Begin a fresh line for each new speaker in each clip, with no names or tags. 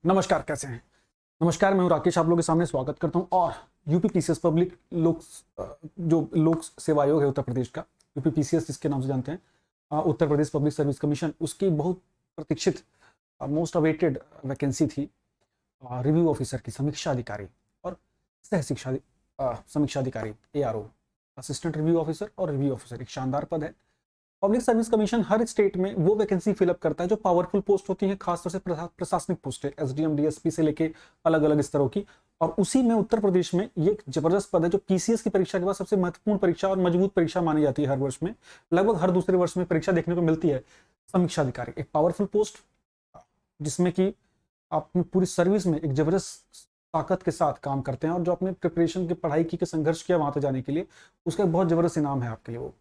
नमस्कार, कैसे हैं? नमस्कार, मैं हूं राकेश, आप लोगों के सामने स्वागत करता हूं। और यूपी पीसीएस पब्लिक जो लोक सेवा आयोग है उत्तर प्रदेश का, यूपी पीसीएस जिसके नाम से जानते हैं, Uttar Pradesh public service commission, उसकी बहुत प्रतीक्षित मोस्ट अवेटेड वैकेंसी थी रिव्यू ऑफिसर की, समीक्षा अधिकारी और सह शिक्षा समीक्षा अधिकारी, ARO, असिस्टेंट रिव्यू ऑफिसर और रिव्यू ऑफिसर। एक शानदार पद है। पब्लिक सर्विस कमीशन हर स्टेट में वो वैकेंसी फिलअप करता है जो पावरफुल पोस्ट होती है, खासतौर से प्रशासनिक पोस्ट है, SDM DSP से लेके अलग अलग स्तरों की। और उसी में उत्तर प्रदेश में ये एक जबरदस्त पद है जो PCS की परीक्षा के बाद सबसे महत्वपूर्ण परीक्षा और मजबूत परीक्षा मानी जाती है। हर वर्ष में, लगभग हर दूसरे वर्ष में परीक्षा देखने को मिलती है। समीक्षा अधिकारी एक पावरफुल पोस्ट जिसमें कि आप पूरी सर्विस में एक जबरदस्त ताकत के साथ काम करते हैं और जो अपने प्रिपरेशन की पढ़ाई की संघर्ष किया वहां तक जाने के लिए, उसका एक बहुत जबरदस्त इनाम है आपके लिए। वो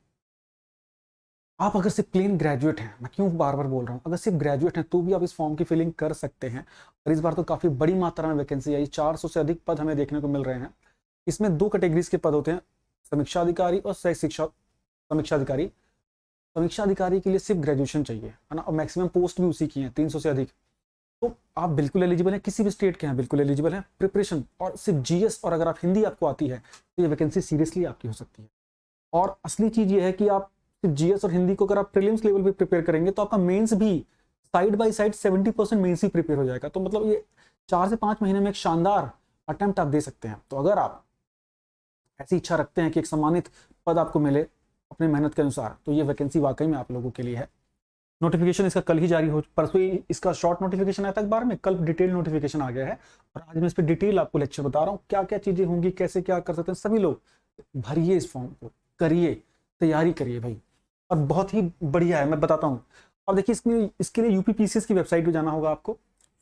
आप अगर सिर्फ प्लेन ग्रेजुएट हैं, मैं क्यों बार बार बोल रहा हूँ, अगर सिर्फ ग्रेजुएट हैं तो भी आप इस फॉर्म की फिलिंग कर सकते हैं। और इस बार तो काफ़ी बड़ी मात्रा में वैकेंसी आई, 400 से अधिक पद हमें देखने को मिल रहे हैं। इसमें 2 कैटेगरीज के पद होते हैं, समीक्षा अधिकारी और सह शिक्षा समीक्षा अधिकारी। समीक्षा अधिकारी के लिए सिर्फ ग्रेजुएशन चाहिए, है ना, और मैक्सिमम पोस्ट भी उसी की है, 300 से अधिक। तो आप बिल्कुल एलिजिबल हैं, किसी भी स्टेट के हैं बिल्कुल एलिजिबल हैं। प्रिपरेशन और सिर्फ GS और अगर आप हिंदी आपको आती है तो ये वैकेंसी सीरियसली आपकी हो सकती है। और असली चीज़ ये है कि आप GS और हिंदी को अगर आप प्रीलिम्स लेवल पे प्रिपेयर करेंगे तो आपका मेंस भी साइड बाय साइड 70% मेंस ही प्रिपेयर हो जाएगा। तो मतलब ये 4 से 5 महीने में एक शानदार अटेम्प्ट आप दे सकते हैं। तो अगर आप ऐसी इच्छा रखते हैं कि एक सम्मानित पद आपको मिले अपनी मेहनत के अनुसार, तो ये वैकेंसी वाकई में आप लोगों के लिए है। नोटिफिकेशन इसका कल ही जारी हो, परसों ही इसका शॉर्ट नोटिफिकेशन आया था अखबार में, कल डिटेल नोटिफिकेशन आ गया है। और आज मैं इस पर डिटेल आपको लेक्चर बता रहा हूँ, क्या क्या चीजें होंगी, कैसे क्या कर सकते हैं। सभी लोग भरिए इस फॉर्म को, करिए, तैयारी करिए भाई, और बहुत ही बढ़िया है, मैं बताता हूँ। अब देखिए, इसके लिए यूपी पीसीएस की वेबसाइट पे जाना होगा आपको,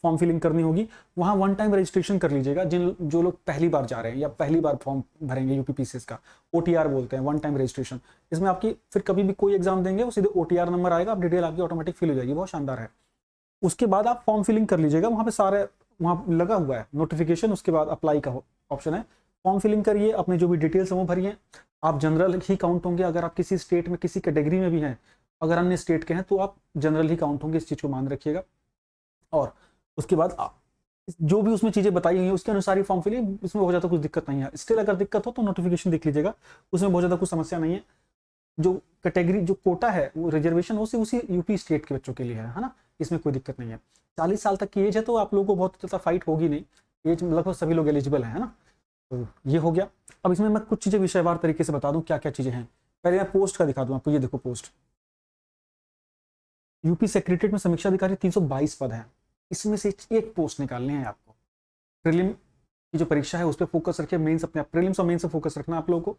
फॉर्म फिलिंग करनी होगी। वहाँ 1 टाइम रजिस्ट्रेशन कर लीजिएगा। जो लोग पहली बार जा रहे हैं या पहली बार फॉर्म भरेंगे यूपी पीसीएस का, OTR बोलते हैं, 1 टाइम रजिस्ट्रेशन। इसमें आपकी फिर कभी भी कोई एग्जाम देंगे वो सीधे OTR नंबर आएगा, आप डिटेल आपकी ऑटोमेटिक फिल हो जाएगी, बहुत शानदार है। उसके बाद आप फॉर्म फिलिंग कर लीजिएगा, वहाँ पे सारे वहाँ लगा हुआ है नोटिफिकेशन, उसके बाद अप्लाई का ऑप्शन है। फॉर्म फिलिंग करिए, अपने जो भी डिटेल्स हैं वो भरिए। आप जनरल ही काउंट होंगे अगर आप किसी स्टेट में किसी कैटेगरी में भी हैं। अगर अन्य स्टेट के हैं तो आप जनरल ही काउंट होंगे, इस चीज़ को मान रखिएगा। और उसके बाद जो भी उसमें चीज़ें बताई हुई उसके अनुसार ही फॉर्म फिलिंग, इसमें बहुत ज़्यादा कुछ दिक्कत नहीं है। स्टिल अगर दिक्कत हो तो नोटिफिकेशन देख लीजिएगा, उसमें बहुत ज़्यादा कुछ समस्या नहीं है। जो कैटेगरी जो कोटा है वो रिजर्वेशन वो सिर्फ उसी यूपी स्टेट के बच्चों के लिए है ना, इसमें कोई दिक्कत नहीं है। 40 साल तक की एज है तो आप लोगों को बहुत ज़्यादा फाइट होगी नहीं, एज लगभग सभी लोग एलिजिबल है ना। तो ये हो गया। अब इसमें मैं कुछ चीज़ें विषयवार तरीके से बता दूं क्या क्या चीज़ें हैं। पहले मैं पोस्ट का दिखा दूं आपको, ये देखो पोस्ट। यूपी सेक्रेटरीट में समीक्षा अधिकारी 322 पद हैं, इसमें से एक पोस्ट निकालने हैं आपको। प्रीलिम की जो परीक्षा है उस पर फोकस रखिए, मेंस अपने प्रीलिम्स और मेंस से फोकस रखना आप लोगों को।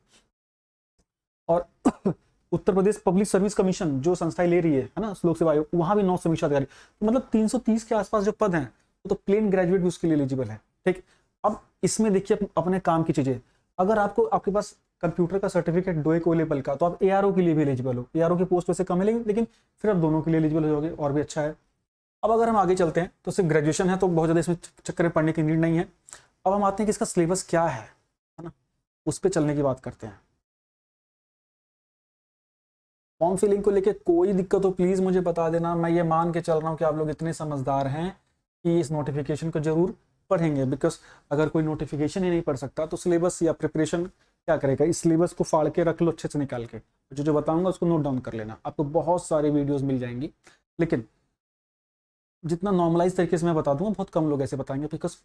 और Uttar Pradesh public service commission जो संस्थाएं ले रही है ना, लोक सेवा आयोग, वहां भी 9 समीक्षा अधिकारी, तो मतलब 330 के आसपास जो पद हैं वो तो प्लेन ग्रेजुएट भी उसके लिए एलिजिबल है। ठीक, अब इसमें देखिए अपने काम की चीजें। अगर आपके पास कंप्यूटर का सर्टिफिकेट 2 को लेवल का, तो आप ARO के लिए भी एलिजिबल हो। ARO की पोस्ट वैसे कम है लेकिन फिर आप दोनों के लिए एलिजिबल हो जाओगे, और भी अच्छा है। अब अगर हम आगे चलते हैं तो सिर्फ ग्रेजुएशन है तो बहुत ज़्यादा इसमें चक्कर में पढ़ने की नीड नहीं है। अब हम आते हैं कि इसका सिलेबस क्या है ना, उस पर चलने की बात करते हैं। फॉर्म फिलिंग को लेके कोई दिक्कत हो प्लीज़ मुझे बता देना। मैं ये मान के चल रहा हूँ कि आप लोग इतने समझदार हैं कि इस नोटिफिकेशन को जरूर पढ़ेंगे, बिकॉज अगर कोई नोटिफिकेशन ही नहीं पढ़ सकता तो सिलेबस या प्रिपरेशन क्या करेगा। इस सिलेबस को फाड़ के रख लो अच्छे से निकाल के, जो बताऊंगा उसको नोट डाउन कर लेना। आपको बहुत सारे वीडियोस मिल जाएंगी, लेकिन जितना नॉर्मलाइज तरीके से मैं बता दूंगा बहुत कम लोग ऐसे बताएंगे, बिकॉज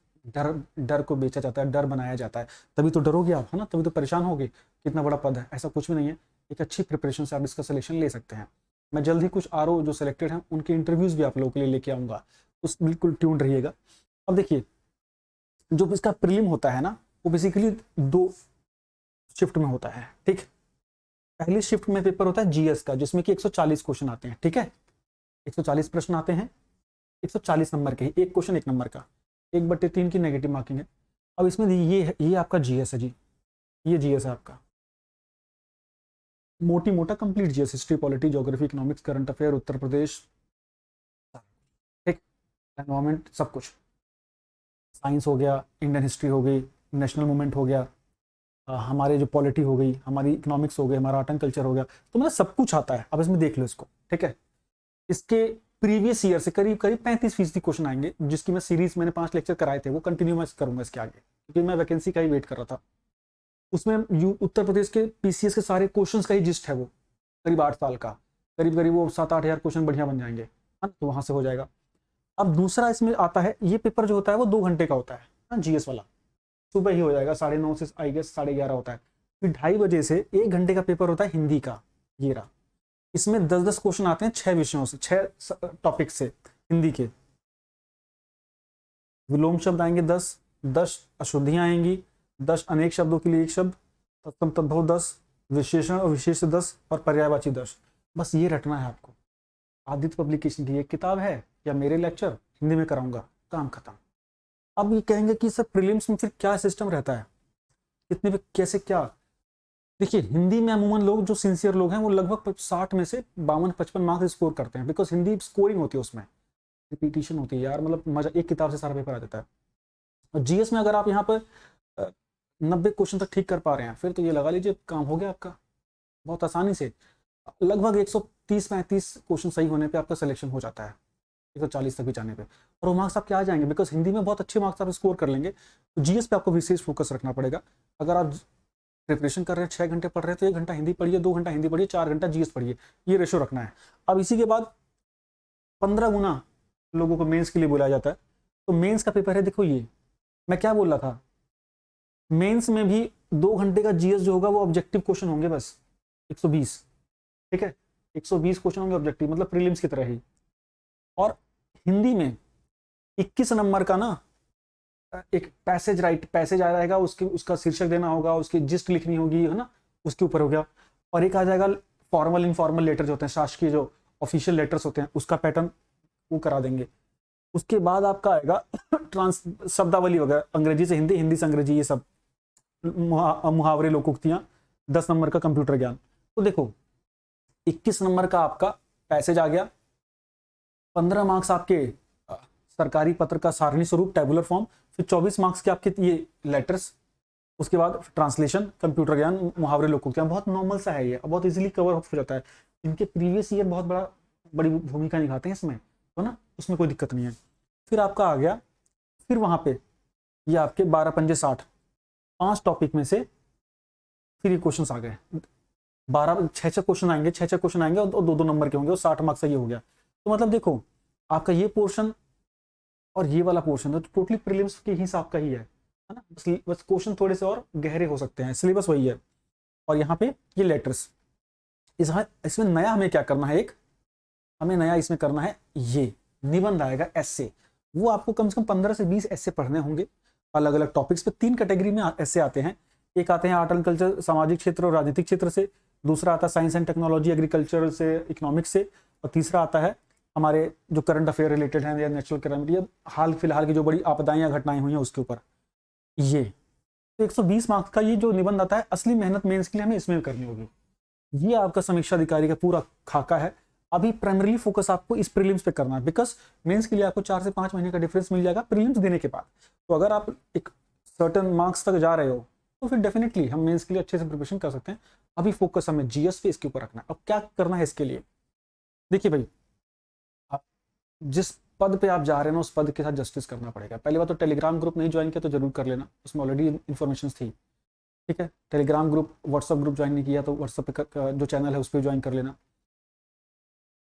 डर को बेचा जाता है, डर बनाया जाता है। तभी तो डरोगे आप, है ना, तभी तो परेशान होगे। कितना बड़ा पद है, ऐसा कुछ भी नहीं है। एक अच्छी प्रिपरेशन से आप इसका सिलेक्शन ले सकते हैं। मैं जल्द ही कुछ RO जो सिलेक्टेड हैं उनके इंटरव्यूज़ भी आप लोगों के लिए लेके आऊँगा, उस बिल्कुल ट्यून रहिएगा। अब देखिए, जो इसका प्रीलिम होता है ना, वो बेसिकली 2 शिफ्ट में होता है। ठीक, पहली शिफ्ट में पेपर होता है GS का, जिसमें कि 140 क्वेश्चन आते हैं। ठीक है, 140 प्रश्न आते हैं, 140 नंबर के ही, एक क्वेश्चन 1 नंबर का, 1/3 की नेगेटिव मार्किंग है। अब इसमें ये आपका GS है जी, ये GS है आपका, मोटी मोटा complete GS, history, polity, geography, economics, current affair, Uttar Pradesh, ठीक, एनवायरमेंट, सब कुछ। साइंस हो गया, इंडियन हिस्ट्री हो गई, नेशनल मूवमेंट हो गया, हमारे जो पॉलिटी हो गई, हमारी इकोनॉमिक्स हो गई, हमारा आर्ट एंड कल्चर हो गया। तो मतलब सब कुछ आता है। अब इसमें देख लो इसको, ठीक है। इसके प्रीवियस ईयर से करीब करीब 35% क्वेश्चन आएंगे, जिसकी मैं सीरीज मैंने 5 लेक्चर कराए थे वो कंटिन्यू मैं करूंगा इसके आगे, क्योंकि मैं वैकेंसी का ही वेट कर रहा था। उसमें उत्तर प्रदेश के पीसीएस के सारे क्वेश्चंस का ही जिस्ट है वो, करीब 8 साल का, करीब करीब वो 7-8 हज़ार क्वेश्चन बढ़िया बन जाएंगे, है ना, तो वहां से हो जाएगा। अब दूसरा इसमें आता है, ये पेपर जो होता है वो 2 घंटे का होता है ना, जीएस वाला सुबह ही हो जाएगा 9:30 से आई गेस 11:30 होता है। फिर 2:30 बजे से 1 घंटे का पेपर होता है हिंदी का, ये रहा। इसमें 10-10 क्वेश्चन आते हैं 6 विषयों से, 6 टॉपिक से हिंदी के। विलोम शब्द आएंगे 10, 10 अशुद्धियां आएंगी, 10 अनेक शब्दों के लिए 1 शब्द, तत्सम तद्भव 10, विशेषण और विशेष 10 और पर्यायवाची 10। बस ये रटना है आपको। आदित्य पब्लिकेशन की एक किताब है या मेरे लेक्चर हिंदी में कराऊंगा, काम खत्म। अब ये कहेंगे कि सर प्रीलिम्स में फिर क्या सिस्टम रहता है, कितने पे कैसे क्या। देखिए हिंदी में अमूमन लोग जो सिंसियर लोग हैं वो लगभग 60 में से 52-55 मार्क्स स्कोर करते हैं, बिकॉज हिंदी स्कोरिंग होती है, उसमें रिपीटिशन होती है यार, मतलब मजा, एक किताब से सारा पेपर आ जाता है। और जीएस में अगर आप यहाँ पर 90 क्वेश्चन तक ठीक कर पा रहे हैं, फिर तो ये लगा लीजिए काम हो गया आपका बहुत आसानी से। लगभग 130-135 क्वेश्चन सही होने पे आपका सिलेक्शन हो जाता है, 140 तक भी जाने पे, और वो मार्क्स आपके आ जाएंगे, बिकॉज हिंदी में बहुत अच्छे मार्क्स आप स्कोर कर लेंगे। तो जीएस पे आपको विशेष फोकस रखना पड़ेगा। अगर आप प्रिपरेशन कर रहे हैं, 6 घंटे पढ़ रहे हैं, तो 1 घंटा हिंदी पढ़िए, 2 घंटा हिंदी पढ़िए, 4 घंटा जीएस पढ़िए, ये रेशो रखना है। अब इसी के बाद 15 गुना लोगों को मेंस के लिए बुलाया जाता है। तो मेंस का पेपर है, देखो ये मैं क्या बोल रहा था, मेंस में भी 2 घंटे का जीएस जो होगा वो ऑब्जेक्टिव क्वेश्चन होंगे बस 120, ठीक है, 120 क्वेश्चन होंगे ऑब्जेक्टिव, मतलब प्रीलिम्स की तरह ही। और हिंदी में 21 नंबर का ना एक पैसेज पैसेज आ जाएगा, उसका शीर्षक देना होगा, उसकी जिस्ट लिखनी होगी, है ना, उसके ऊपर हो गया। और एक आ जाएगा फॉर्मल इनफॉर्मल लेटर जो होते हैं, शासकीय जो ऑफिशियल लेटर्स होते हैं, उसका पैटर्न वो करा देंगे। उसके बाद आपका आएगा ट्रांस शब्दावली वगैरह, अंग्रेजी से हिंदी, हिंदी से अंग्रेजी, ये सब मुहावरे, लोकोक्तियां, 10 नंबर का कंप्यूटर ज्ञान। तो देखो 21 नंबर का आपका पैसेज आ गया, 15 मार्क्स आपके सरकारी पत्र का सारणी स्वरूप टेबुलर फॉर्म, फिर 24 मार्क्स के आपके ये लेटर्स, उसके बाद ट्रांसलेशन, कंप्यूटर ज्ञान, मुहावरे, लोकोक्तियां। बहुत नॉर्मल सा है ये, बहुत इजीली कवर हो जाता है। इनके प्रीवियस ईयर बहुत बड़ी भूमिका निभाते हैं इसमें, तो ना उसमें कोई दिक्कत नहीं है। फिर आपका आ गया, फिर वहां पे ये आपके 12 पंजे 60, 5 टॉपिक में से फिर ये क्वेश्चन आ गए, 6 क्वेश्चन आएंगे, 6 क्वेश्चन आएंगे और 2-2 नंबर के होंगे, और 60 मार्क्स का ये हो गया। तो मतलब देखो आपका ये पोर्शन और ये वाला पोर्शन है, तो टोटली प्रीलिम्स के हिसाब का ही है ना, बस क्वेश्चन थोड़े से और गहरे हो सकते हैं, सिलेबस वही है। और यहाँ पे ये लेटर्स, इसमें नया हमें क्या करना है, हमें नया इसमें करना है, ये निबंध आएगा, एस्से। वो आपको कम से कम 15 से 20 एस्से पढ़ने होंगे अलग अलग टॉपिक्स पे। 3 कैटेगरी में एस्से आते हैं, एक आते हैं आर्ट एंड कल्चर, सामाजिक क्षेत्र और राजनीतिक क्षेत्र से, दूसरा आता है साइंस एंड टेक्नोलॉजी, एग्रीकल्चर से, इकोनॉमिक्स से, और तीसरा आता है हमारे जो करंट अफेयर रिलेटेड हैं या नेचुरल कैलेमिटी या हाल फिलहाल की जो बड़ी आपदाएं या घटनाएं हुई हैं उसके ऊपर। ये तो 120 मार्क्स का ये जो निबंध आता है, असली मेहनत मेंस के लिए हमें इसमें करनी होगी। ये आपका समीक्षा अधिकारी का पूरा खाका है। अभी प्राइमरीली फोकस आपको इस प्रीलिम्स पे करना है, बिकॉज मेंस के लिए आपको 4 से 5 महीने का डिफरेंस मिल जाएगा प्रीलिम्स देने के बाद। तो अगर आप एक सर्टेन मार्क्स तक जा रहे हो तो फिर डेफिनेटली हम मेंस के लिए अच्छे से प्रिपरेशन कर सकते हैं। अभी फोकस हमें जीएस पे इसके ऊपर रखना है। अब क्या करना है इसके लिए, देखिए भाई, आप जिस पद पे आप जा रहे हैं उस पद के साथ जस्टिस करना पड़ेगा। पहली बात तो टेलीग्राम ग्रुप नहीं ज्वाइन किया तो जरूर कर लेना, उसमें ऑलरेडी इन्फॉर्मेशन थी, ठीक है। Telegram group, WhatsApp group join नहीं किया तो व्हाट्सअप पे जो चैनल है उस पर ज्वाइन कर लेना।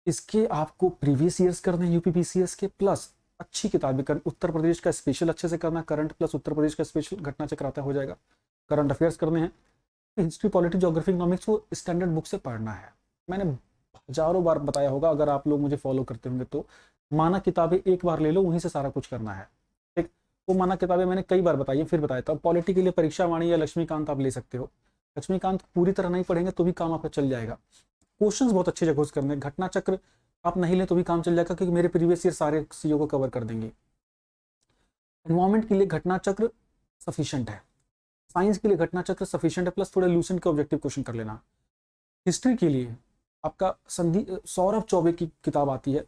इसके आपको प्रीवियस ईयर्स करने हैं यूपीपीसीएस के, प्लस अच्छी किताबें करनी, उत्तर प्रदेश का स्पेशल अच्छे से करना, करंट प्लस उत्तर प्रदेश का स्पेशल घटना चक्र आता हो जाएगा, करंट अफेयर्स करने हैं, हिस्ट्री, पॉलिटी, ज्योग्राफी, इकोनॉमिक्स को स्टैंडर्ड बुक से पढ़ना है। मैंने हजारों बार बताया होगा, अगर आप लोग मुझे फॉलो करते होंगे तो माना किताबें एक बार ले लो, वहीं से सारा कुछ करना है, ठीक। वो माना किताबें मैंने कई बार बताई है, फिर बताया था। पॉलिटी के लिए परीक्षा वाणी या लक्ष्मीकांत आप ले सकते हो, लक्ष्मीकांत पूरी तरह नहीं पढ़ेंगे तो भी काम आपका चल जाएगा। क्वेश्चंस बहुत अच्छे जगह से करने, घटना चक्र आप नहीं लें तो भी काम चल जाएगा, क्योंकि मेरे प्रीवियस ईयर सारे सीओ को कवर कर देंगे। एनवायरमेंट के लिए घटना चक्र सफिशिएंट है, साइंस के लिए घटना चक्र सफिशिएंट है, प्लस थोड़े लूसेंट के ऑब्जेक्टिव क्वेश्चन कर लेना। हिस्ट्री के लिए आपका सौरभ चौबे की किताब आती है,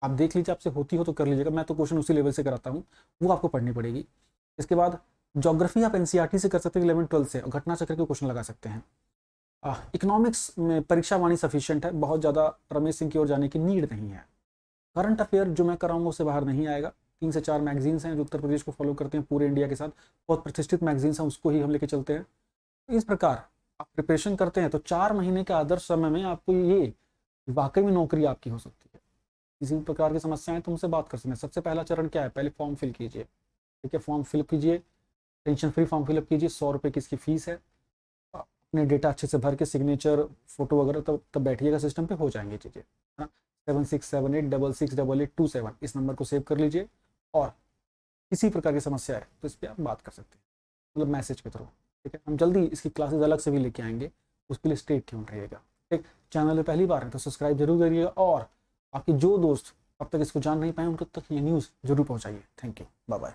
आप देख लीजिए, आपसे होती हो तो कर लीजिएगा, मैं तो क्वेश्चन उसी लेवल से कराता हूँ, वो आपको पढ़नी पड़ेगी। इसके बाद ज्योग्राफी आप एनसीईआरटी से कर सकते हैं 11-12 से, और घटना चक्र के क्वेश्चन लगा सकते हैं। इकोनॉमिक्स में परीक्षा वाणी सफिशिएंट है, बहुत ज़्यादा रमेश सिंह की ओर जाने की नीड नहीं है। करंट अफेयर जो मैं कराऊंगा उससे बाहर नहीं आएगा। 3 से 4 मैगजीन्स हैं जो उत्तर प्रदेश को फॉलो करते हैं पूरे इंडिया के साथ, बहुत प्रतिष्ठित मैगजीन्स हैं, उसको ही हम लेके चलते हैं। इस प्रकार आप प्रिपरेशन करते हैं तो 4 महीने के आदर्श समय में आपको ये वाकई में नौकरी आपकी हो सकती है। किसी भी प्रकार की समस्याएं तो उनसे बात कर सकते हैं। सबसे पहला चरण क्या है, पहले फॉर्म फिल कीजिए, ठीक है, फॉर्म फिलअप कीजिए, टेंशन फ्री फॉर्म फिलअप कीजिए, 100 रुपये की इसकी फीस है। अपने डेटा अच्छे से भर के सिग्नेचर फोटो वगैरह तब बैठिएगा सिस्टम पे, हो जाएंगी चीज़ें, है ना। 7678668827 इस नंबर को सेव कर लीजिए, और किसी प्रकार की समस्या है तो इस पर आप बात कर सकते हैं, मतलब मैसेज के थ्रू, ठीक है। हम जल्दी इसकी क्लासेस अलग से भी लेके आएंगे, उसके लिए स्टे ट्यून्ड रहिएगा, ठीक। चैनल में पहली बार है तो सब्सक्राइब जरूर करिएगा, और आपके जो दोस्त अब तक इसको जान नहीं पाए उनको तक ये न्यूज़ जरूर पहुंचाइए। Thank you, bye bye.